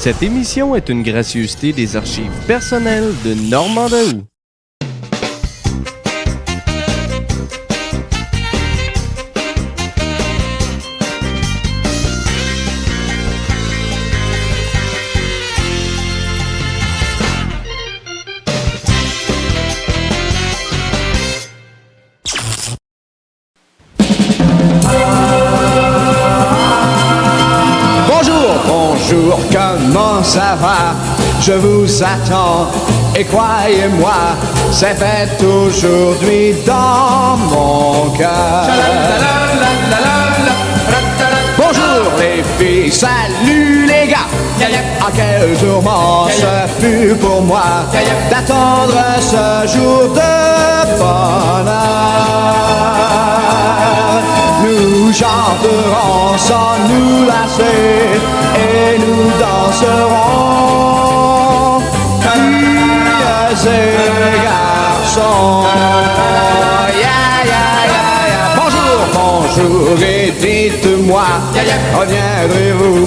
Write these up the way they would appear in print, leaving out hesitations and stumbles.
Cette émission est une gracieuseté des archives personnelles de Normand Daoust. Bonjour, comment ça va? Je vous attends et croyez-moi, c'est fête aujourd'hui dans mon cœur. Bonjour les filles, salut les gars. À quel tourment ce fut pour moi d'attendre ce jour de bonheur. Nous chanterons sans nous lasser et nous danserons, filles et garçons. Bonjour et dites-moi, reviendrez-vous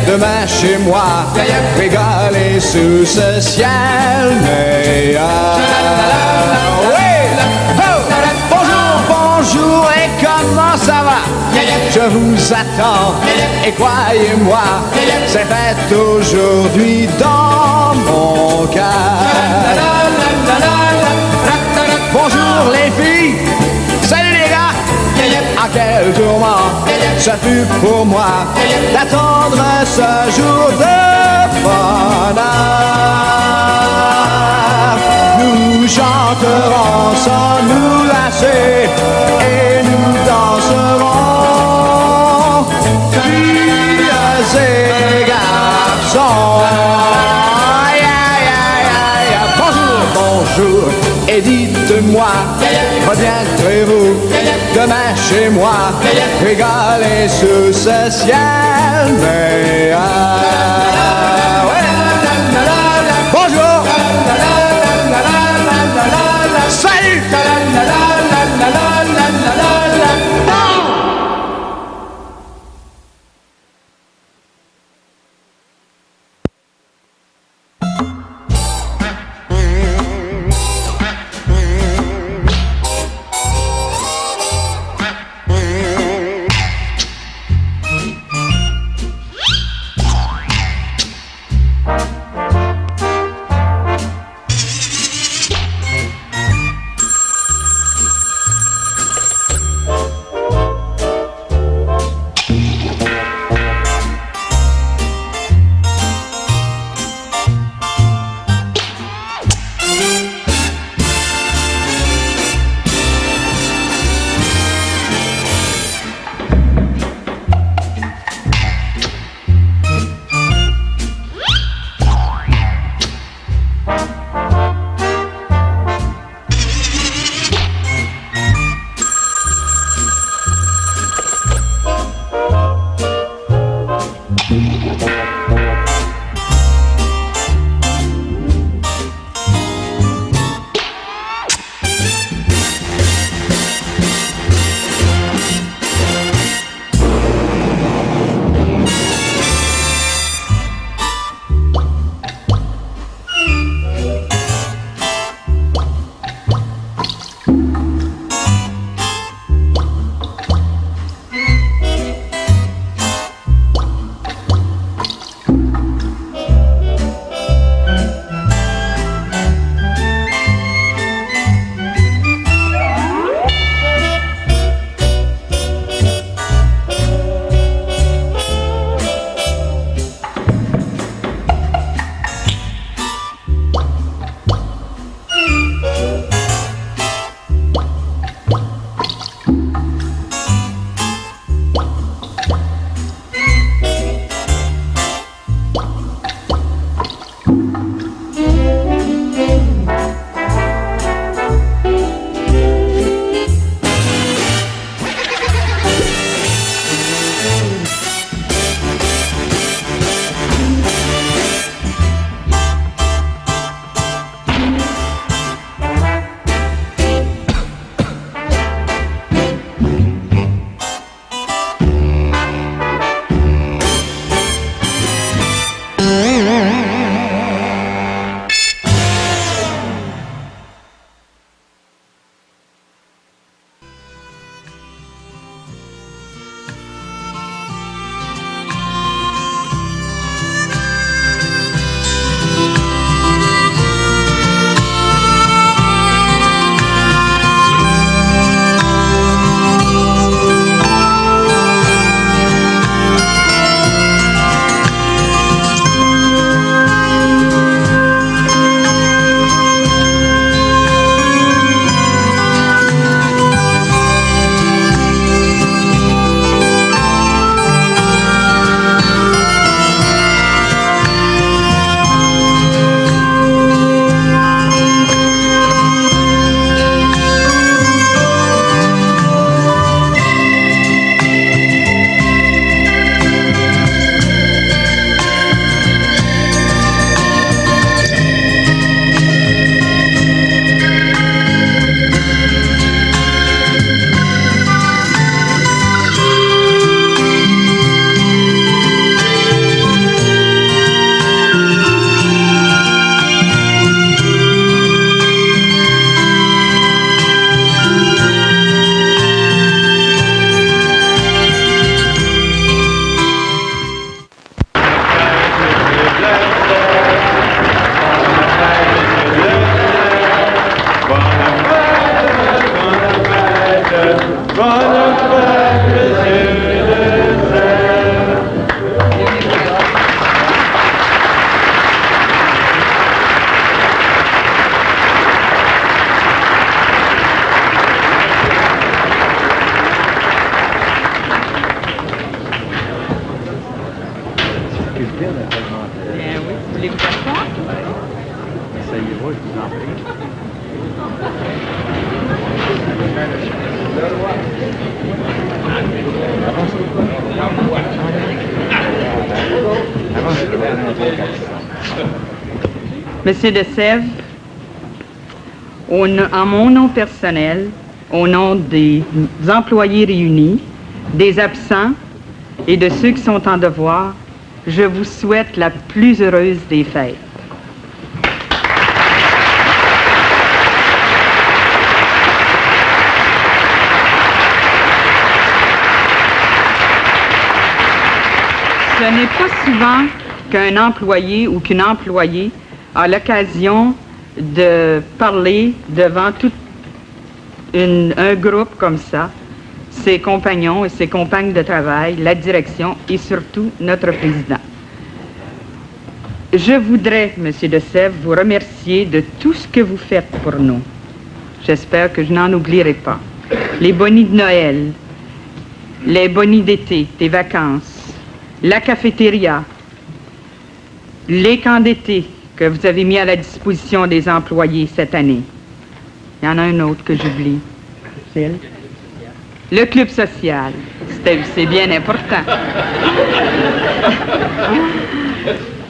demain chez moi, régaler sous ce ciel meilleur? Bonjour et comment ça va? Je vous attends et croyez-moi, c'est fête aujourd'hui dans mon cœur. Bonjour les filles, salut les gars. À quel tourment ce fut pour moi d'attendre ce jour de bonheur. Nous chanterons sans nous lasser et nous danserons, filles et garçons. Bonjour et dites-moi, reviendrez-vous demain chez moi, régaler sous ce ciel meilleur? Bonjour, salut. Bien oui, voulez-vous t'asseoir? Essayez-vous, je vous en prie. Monsieur de Sèvres, en mon nom personnel, au nom des employés réunis, des absents et de ceux qui sont en devoir, je vous souhaite la plus heureuse des fêtes. Ce n'est pas souvent qu'un employé ou qu'une employée a l'occasion de parler devant tout un groupe comme ça, ses compagnons et ses compagnes de travail, la direction et surtout notre président. Je voudrais, Monsieur de Sèvres, vous remercier de tout ce que vous faites pour nous. J'espère que je n'en oublierai pas. Les bonis de Noël, les bonis d'été, des vacances, la cafétéria, les camps d'été que vous avez mis à la disposition des employés cette année. Il y en a un autre que j'oublie. Le club social. C'est bien important.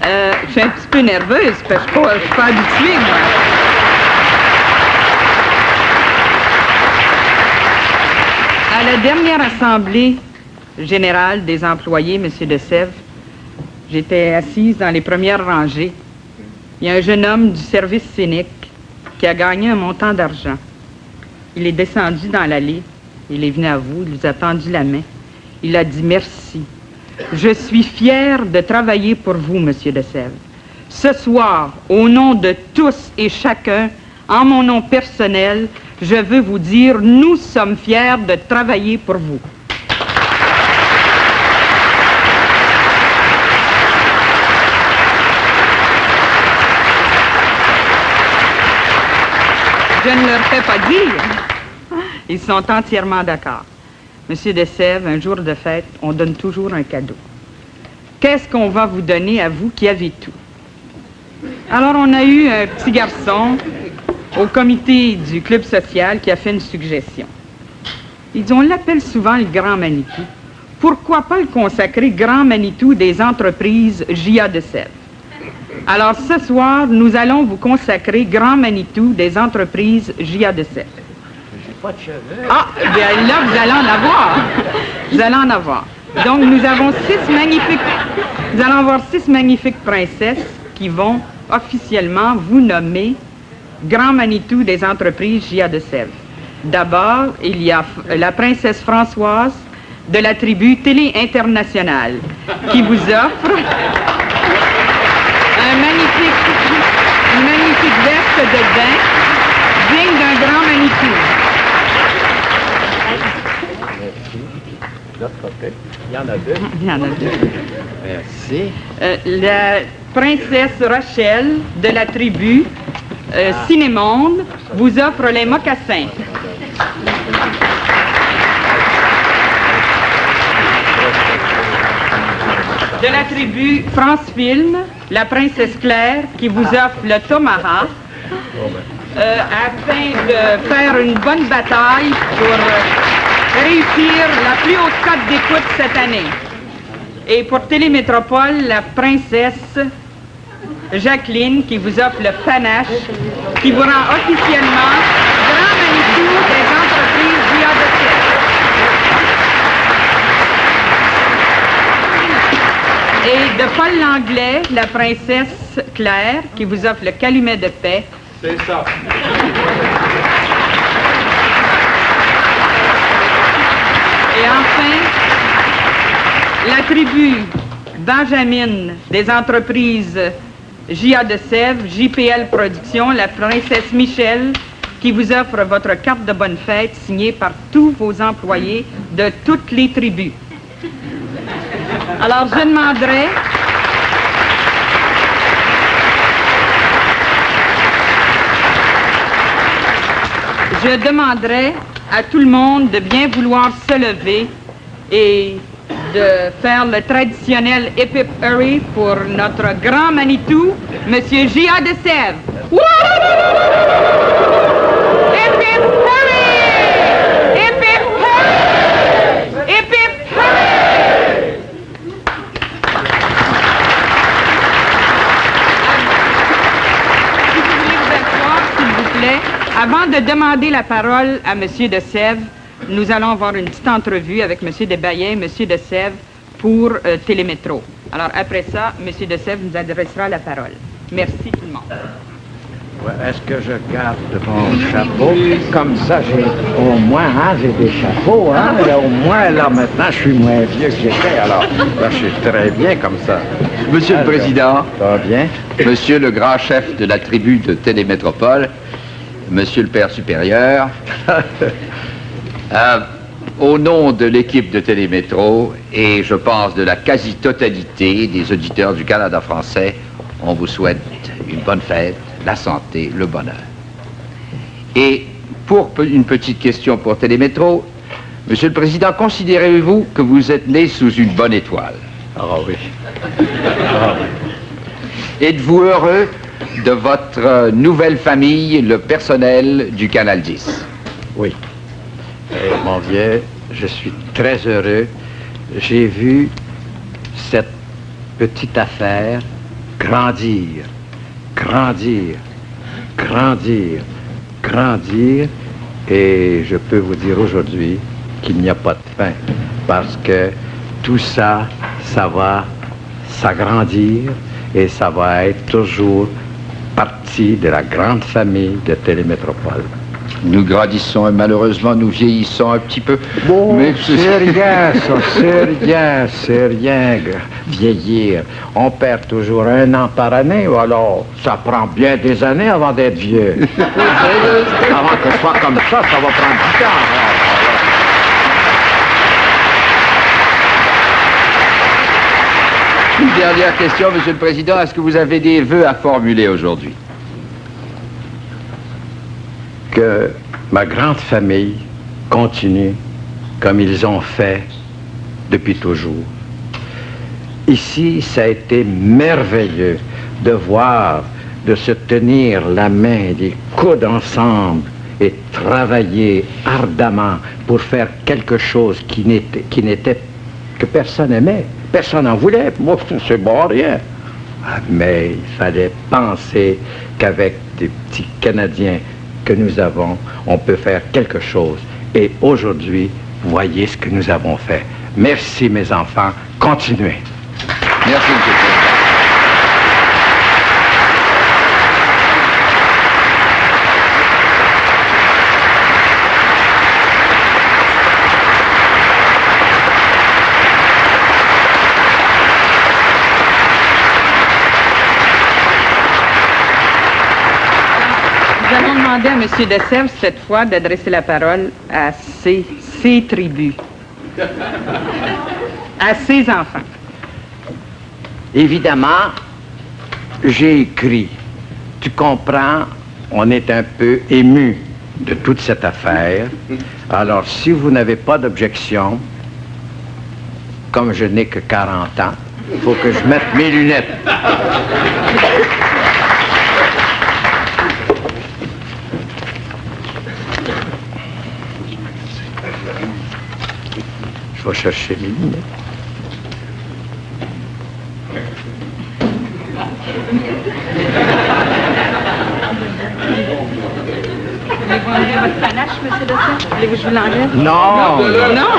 Je suis un petit peu nerveuse parce que je suis pas habituée, moi. À la dernière assemblée générale des employés, M. de Sèvres, j'étais assise dans les premières rangées. Il y a un jeune homme du service scénique qui a gagné un montant d'argent. Il est descendu dans l'allée. Il est venu à vous, il vous a tendu la main. Il a dit merci. Je suis fier de travailler pour vous, Monsieur de Sèvres. Ce soir, au nom de tous et chacun, en mon nom personnel, je veux vous dire, nous sommes fiers de travailler pour vous. Je ne leur fais pas dire. Ils sont entièrement d'accord. Monsieur de Sèvres, un jour de fête, on donne toujours un cadeau. Qu'est-ce qu'on va vous donner à vous qui avez tout? Alors, on a eu un petit garçon au comité du club social qui a fait une suggestion. Il dit, on l'appelle souvent le Grand Manitou. Pourquoi pas le consacrer Grand Manitou des entreprises J.A. de Sèvres? Alors, ce soir, nous allons vous consacrer Grand Manitou des entreprises J.A. de Sèvres. Pas de cheveux. Ah, bien là, vous allez en avoir. Vous allez en avoir. Donc, nous avons nous allons avoir 6 magnifiques princesses qui vont officiellement vous nommer Grand Manitou des entreprises J.A. de Sèvres. D'abord, il y a la princesse Françoise de la tribu Télé Internationale qui vous offre une magnifique veste de bain digne d'un Grand Manitou. L'autre côté. Il y en a deux. Il y en a deux. Merci. La princesse Rochelle de la tribu Cinémonde vous offre les mocassins. De la tribu France Film, la princesse Claire qui vous offre le tomahawk afin de faire une bonne bataille pour réussir la plus haute cote d'écoute cette année. Et pour Télémétropole, la princesse Jacqueline qui vous offre le panache, qui vous rend officiellement Grand Manitou des entreprises J.A. de Sèvres. Et de Paul Langlais, la princesse Claire qui vous offre le calumet de paix. C'est ça. Et enfin, la tribu Benjamin des entreprises J.A. de Sèvres, JPL Productions, la princesse Michel, qui vous offre votre carte de bonne fête signée par tous vos employés de toutes les tribus. Alors, je demanderai à tout le monde de bien vouloir se lever et de faire le traditionnel Hip Hip Hurry pour notre grand Manitou, Monsieur J.A. de Sèvres. Hip Hip Hurry! Hip Hip Hurry! Hip Hip Hurry! Si vous voulez vous asseoir, s'il vous plaît, avant de demander la parole à Monsieur de Sèvres, nous allons avoir une petite entrevue avec M. Desbaillets et M. de Sèvres pour Télémétro. Alors, après ça, M. de Sèvres nous adressera la parole. Merci tout le monde. Ouais, est-ce que je garde mon chapeau? Comme ça, j'ai au moins, j'ai des chapeaux, Là, au moins, là, maintenant, je suis moins vieux que j'étais, alors. Là, je suis très bien comme ça. Monsieur le Président, Ça va bien? Monsieur le grand chef de la tribu de Télémétropole, Monsieur le Père supérieur, au nom de l'équipe de Télémétro et je pense de la quasi-totalité des auditeurs du Canada français, on vous souhaite une bonne fête, la santé, le bonheur. Et pour une petite question pour Télémétro, Monsieur le Président, considérez-vous que vous êtes né sous une bonne étoile? Ah oui. Êtes-vous heureux de votre nouvelle famille, le personnel du Canal 10? Oui. Mon vieux, je suis très heureux. J'ai vu cette petite affaire grandir, grandir, grandir, grandir. Et je peux vous dire aujourd'hui qu'il n'y a pas de fin. Parce que tout ça, ça va s'agrandir et ça va être toujours partie de la grande famille de Télémétropole. Nous grandissons et malheureusement nous vieillissons un petit peu. Bon, mais c'est rien, ça, c'est rien, vieillir. On perd toujours 1 an par année, ou alors ça prend bien des années avant d'être vieux. Avant que ce soit comme ça va prendre du temps. Une dernière question, Monsieur le Président. Est-ce que vous avez des vœux à formuler aujourd'hui? Que ma grande famille continue comme ils ont fait depuis toujours. Ici, ça a été merveilleux de voir, de se tenir la main, les coudes ensemble et travailler ardemment pour faire quelque chose que personne aimait. Personne n'en voulait. Moi, c'est bon, rien. Mais il fallait penser qu'avec des petits Canadiens que nous avons, on peut faire quelque chose. Et aujourd'hui, voyez ce que nous avons fait. Merci, mes enfants. Continuez. Merci, Monsieur le Président. Nous allons demander à M. de Sèvres, cette fois, d'adresser la parole à ses tribus, à ses enfants. Évidemment, j'ai écrit. Tu comprends, on est un peu ému de toute cette affaire. Alors, si vous n'avez pas d'objection, comme je n'ai que 40 ans, il faut que je mette mes lunettes. Je vais chercher mes lunettes. Voulez-vous enlever votre panache, M. de Sèvres? Voulez-vous que je vous l'enlève? Non! Non?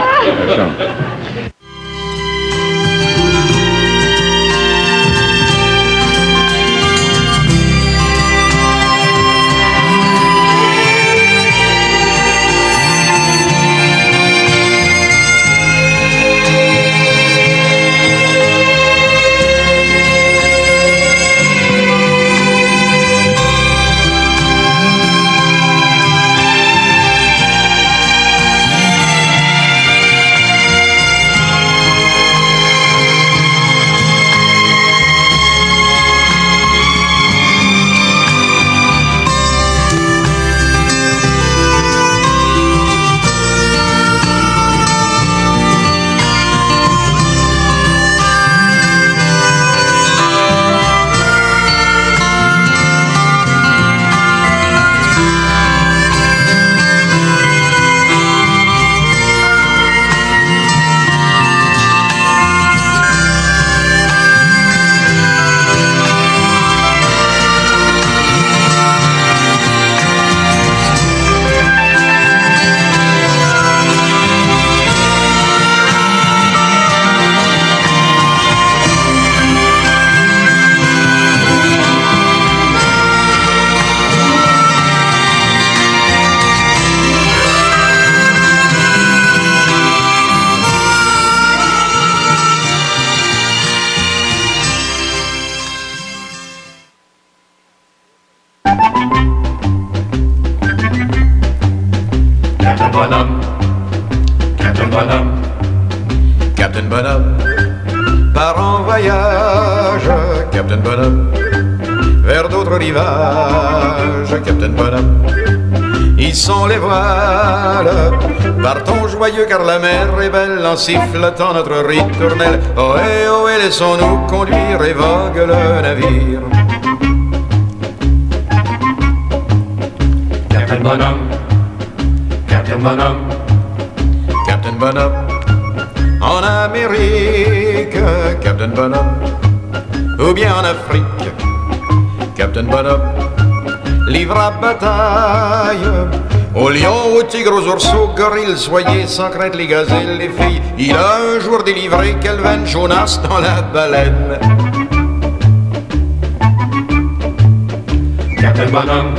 Captain Bonhomme, vers d'autres rivages, Captain Bonhomme. Ils sont les voiles, partons joyeux car la mer est belle en sifflotant notre ritournelle. Ohé, laissons-nous conduire et vogue le navire. Captain Bonhomme, Captain Bonhomme, Captain Bonhomme, en Amérique, Captain Bonhomme, ou bien en Afrique, Captain Bonhomme, livre à bataille, aux lions, aux tigres, aux ours, aux gorilles, soyez sans crainte les gazelles, les filles. Il a un jour délivré Kelvin Jonas dans la baleine. Captain Bonhomme,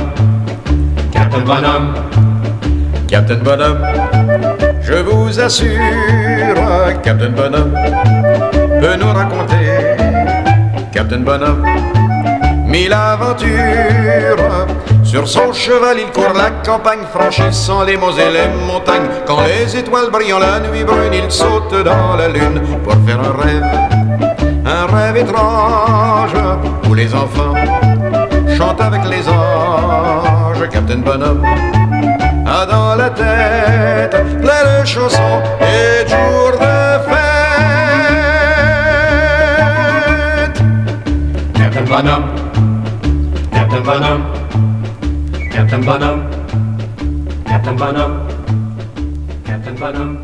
Captain Bonhomme, Captain Bonhomme, je vous assure, Captain Bonhomme peut nous raconter, Captain Bonhomme, mille aventures. Sur son cheval, il court la campagne, franchissant les monts et les montagnes. Quand les étoiles brillent en la nuit brune, il saute dans la lune pour faire un rêve étrange, où les enfants chantent avec les anges. Captain Bonhomme a dans la tête plein de chansons et de jours de fête. Captain Bonhomme, Captain Bonhomme, Captain Bonhomme, Captain Bonhomme, Captain Bonhomme.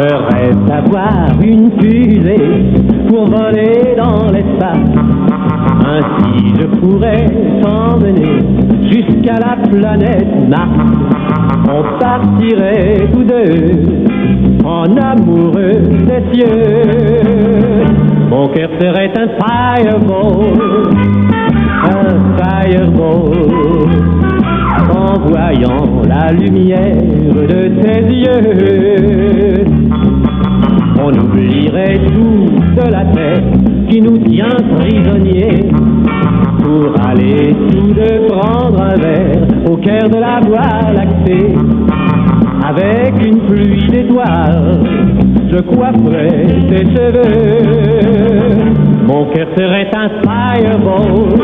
Je rêve d'avoir une fusée pour voler dans l'espace. Ainsi je pourrais t'emmener jusqu'à la planète Mars. On partirait tous deux en amoureux des cieux. Mon cœur serait un fireball, en voyant la lumière de tes yeux. On oublierait toute la terre qui nous tient prisonniers pour aller tous deux prendre un verre au cœur de la Voie lactée. Avec une pluie d'étoiles, je coifferais tes cheveux. Mon cœur serait un fireball,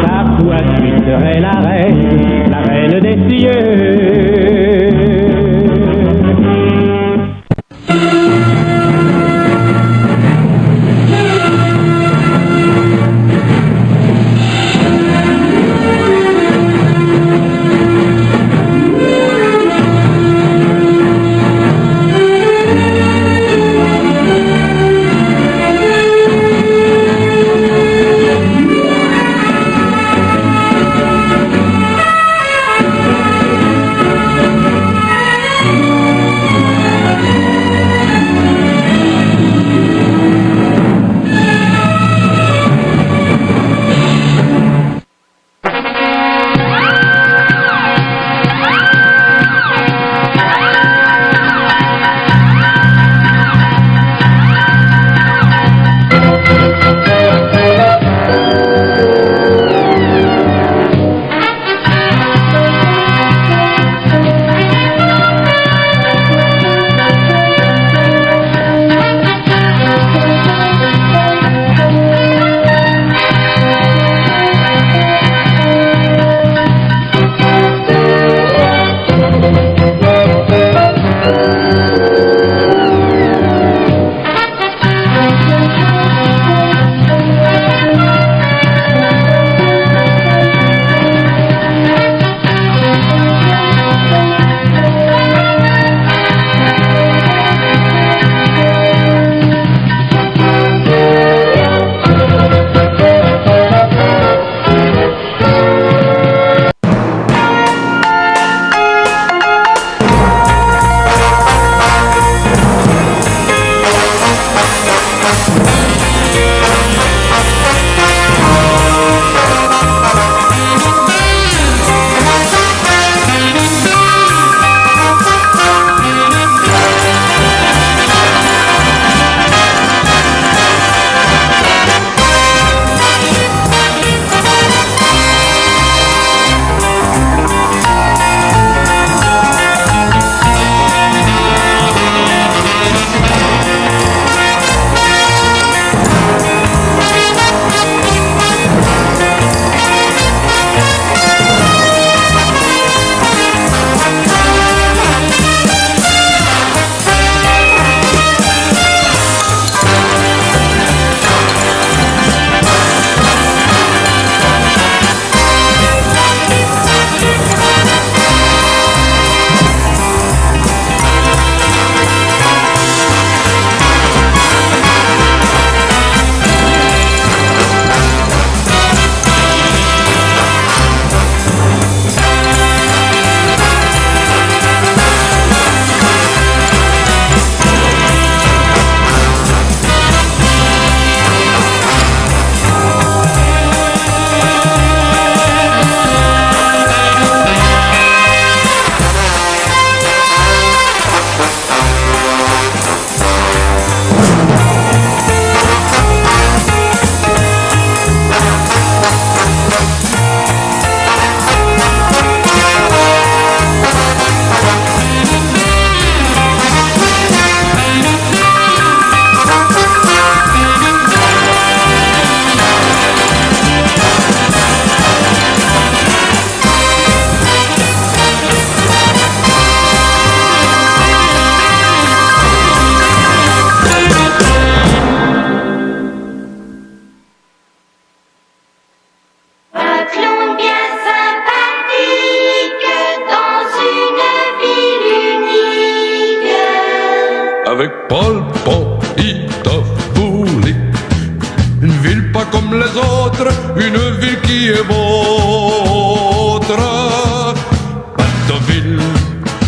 car toi tu serais la reine des cieux. les autres, une ville qui est vôtre. Bateauville,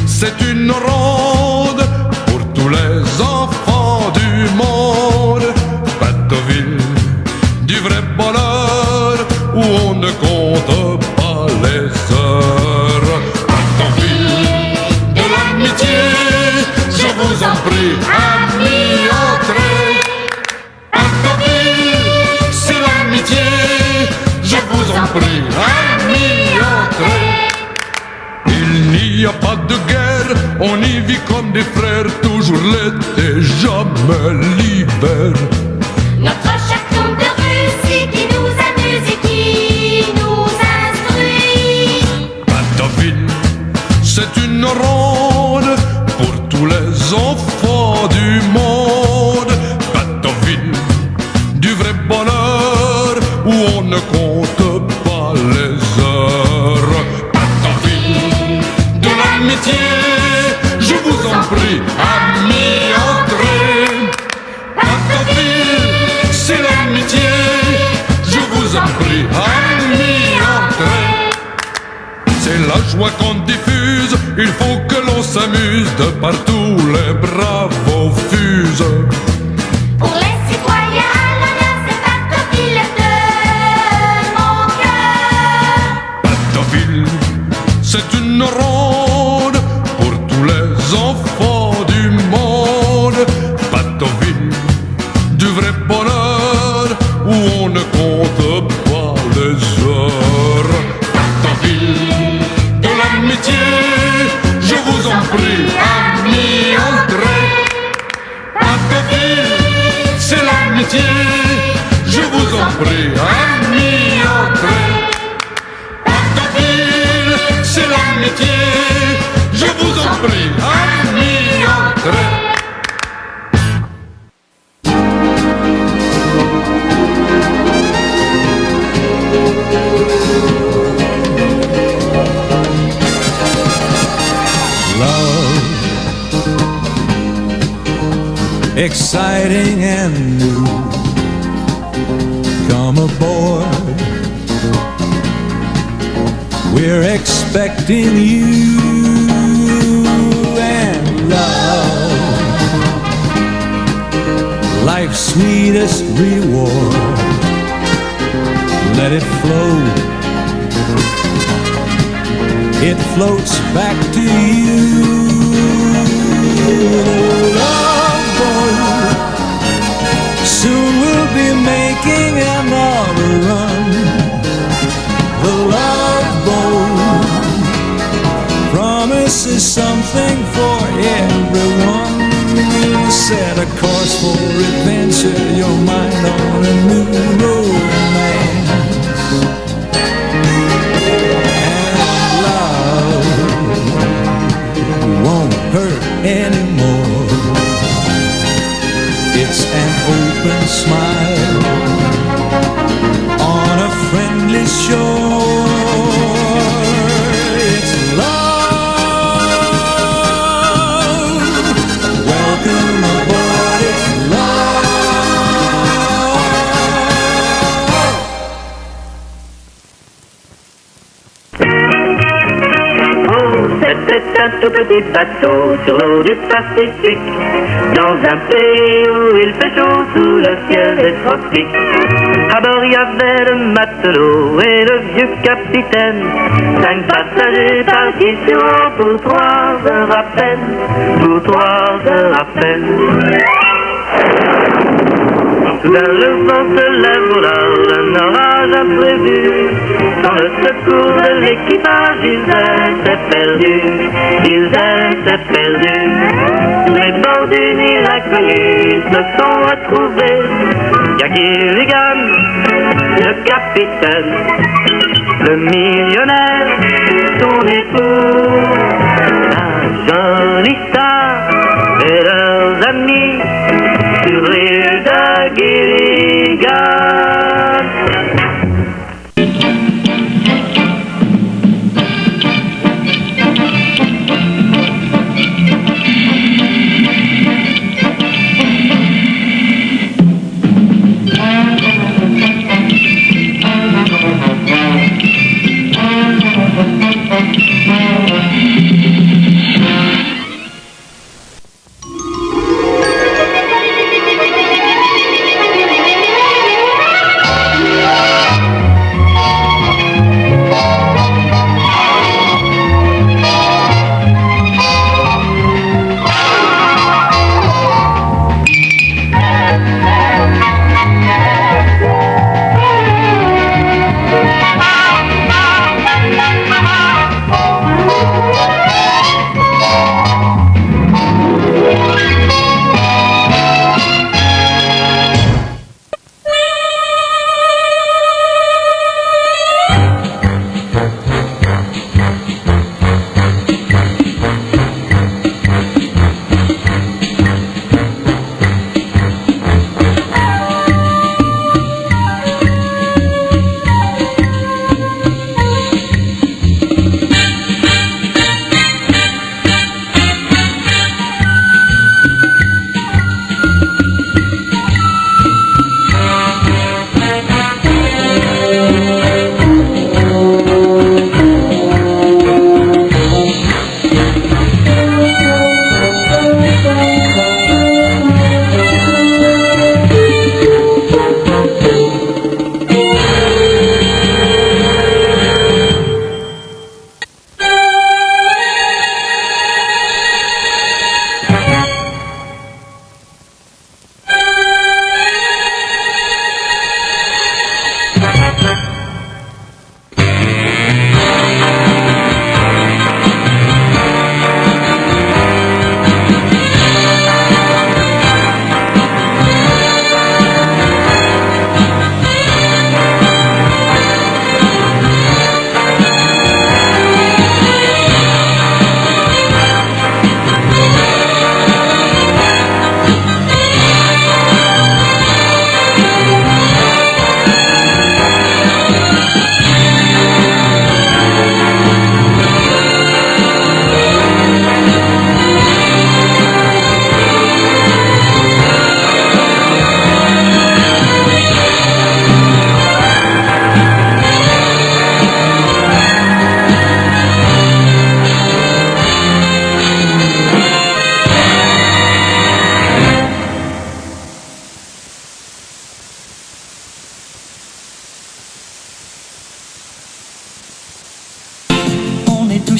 c'est une ronde pour tous les enfants du monde. Bateauville, du vrai bonheur où on ne compte pas les heures. Bateauville, de l'amitié, je vous en prie, amis, entrez. Bateauville, c'est l'amitié, je vous en prie, amis, entrez. Il n'y a pas de guerre, on y vit comme des frères, toujours l'été, jamais l'hiver. Notre chaton de Russie qui nous amuse et qui nous instruit. Bateauville, c'est une ronde pour tous les enfants du monde. Bateauville, du vrai bonheur où on ne compte pas les heures. Bateauville, de l'amitié, je vous en prie, amis, entrez. Bateauville, c'est l'amitié, je vous en prie, amis, entrez. C'est la joie qu'on diffuse, il faut que l'on s'amuse, de partout les bravos fusent. Pour les citoyens à l'honneur, c'est Bateauville de mon cœur. Bateauville, c'est une ronde pour tous les enfants du monde. Bateauville, du vrai bonheur où on ne compte pas les heures. Bateauville, de l'amitié, je vous en prie, amis, entrez. Bateauville, c'est l'amitié, je vous en prie, amis, entrez. Bateauville, c'est l'amitié, je vous en prie, amis, entrez. Exciting and new. Come aboard. We're expecting you and love. Life's sweetest reward. Let it flow. It floats back to you. Soon we'll be making another run. The love boat promises something for everyone. Set a course for adventure, your mind on a new romance. And love won't hurt anymore. It's an open smile on a friendly shore. It's love. Welcome aboard. It's love. Oh, c'était un tout petit bateau sur l'eau du Pacifique, dans un pays où il fait chaud sous le ciel des tropiques. À bord il y avait le matelot et le vieux capitaine, 5 passagers partis sur l'eau pour 3 heures à peine, pour 3 heures à peine. Soudain le vent se lève au large, un orage imprévu. Sans le secours de l'équipage, ils étaient perdus, ils étaient perdus. Sur les bords d'une île inconnue, ils se sont retrouvés. Jackie Gilligan, le capitaine, le millionnaire, son époux, la jolie star et leurs amis sur l'île de Gilligan.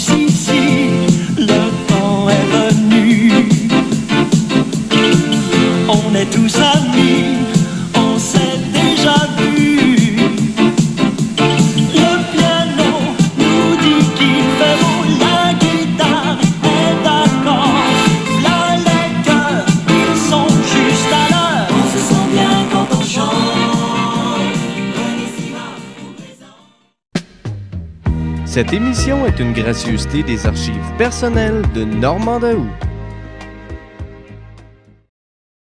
tous ici, le temps est venu. On est tous amis, on s'est déjà vu. Le piano nous dit qu'il fait beau, la guitare est d'accord. Là les cœurs, ils sont juste à l'heure. On se sent bien quand on chante. Cette émission est une gracieuseté des archives personnelles de Normand Daou.